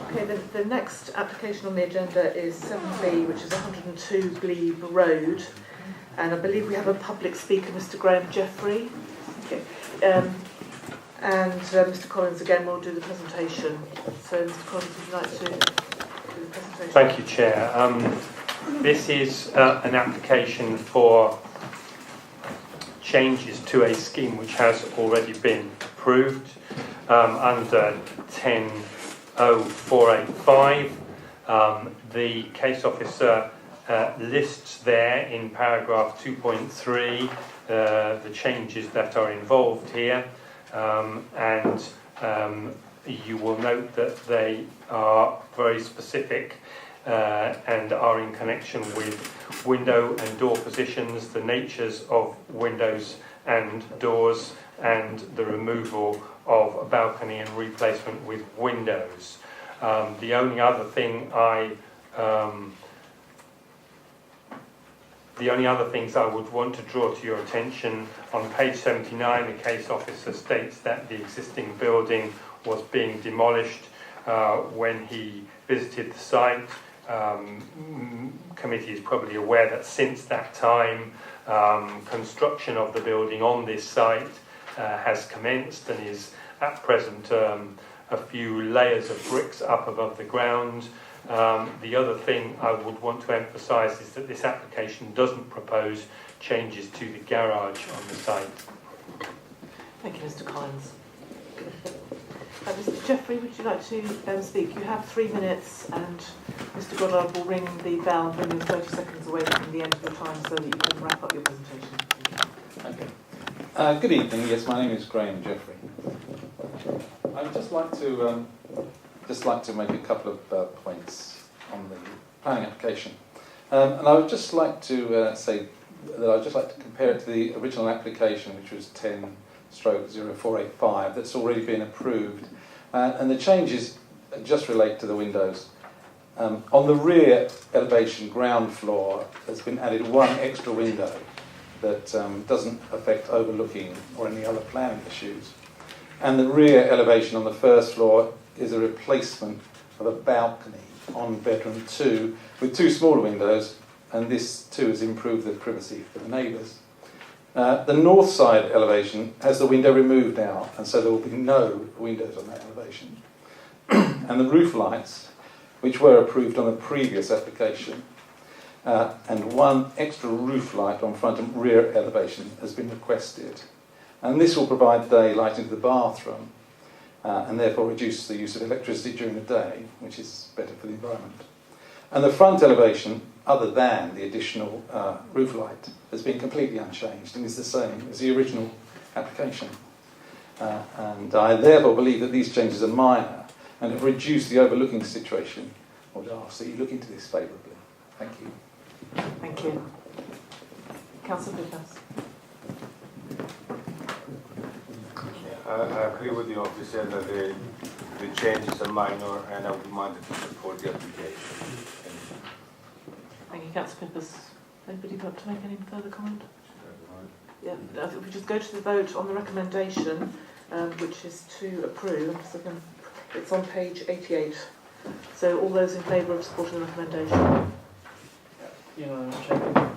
Okay, the next application on the agenda is 7B, which is 102 Glebe Road, and I believe we have a public speaker, Mr. Graham Jeffrey. Okay. Mr. Collins again will do the presentation. So, Mr. Collins, would you like to do the presentation? Thank you, Chair. This is an application for changes to a scheme which has already been approved under 10.0485. The case officer lists there in paragraph 2.3 the changes that are involved here, and you will note that they are very specific and are in connection with window and door positions, the natures of windows and doors, and the removal of a balcony and replacement with windows. The only other things I would want to draw to your attention, on page 79, the case officer states that the existing building was being demolished when he visited the site. Committee is probably aware that since that time, construction of the building on this site has commenced and is at present a few layers of bricks up above the ground. The other thing I would want to emphasise is that this application doesn't propose changes to the garage on the site. Thank you, Mr. Collins. Mr. Jeffrey, would you like to speak? You have 3 minutes, and Mr. Goddard will ring the bell and bring you 30 seconds away from the end of your time so that you can wrap up your presentation. Okay. Good evening. Yes, my name is Graham Jeffrey. I would just like to make a couple of points on the planning application, and I would just like to say that I'd just like to compare it to the original application, which was 10/0485, that's already been approved, and the changes just relate to the windows. On the rear elevation ground floor, there's been added one extra window that doesn't affect overlooking or any other planning issues. And the rear elevation on the first floor is a replacement of a balcony on bedroom 2 with 2 smaller windows, and this too has improved the privacy for the neighbours. The north side elevation has the window removed now, and so there will be no windows on that elevation. And the roof lights, which were approved on a previous application, and one extra roof light on front and rear elevation has been requested. And this will provide daylight into the bathroom, and therefore reduce the use of electricity during the day, which is better for the environment. And the front elevation, other than the additional roof light, has been completely unchanged and is the same as the original application. And I therefore believe that these changes are minor and have reduced the overlooking situation. I would ask that you look into this favourably. Thank you. Thank you. Councillor Vickers. I agree with the officer that the changes are minor, and I would minded to support the application. Thank you, Councillor Vickers. Anybody want to make any further comment? Yeah, if we just go to the vote on the recommendation, which is to approve. It's on page 88. So all those in favour of supporting the recommendation? Unanimous, Chairman.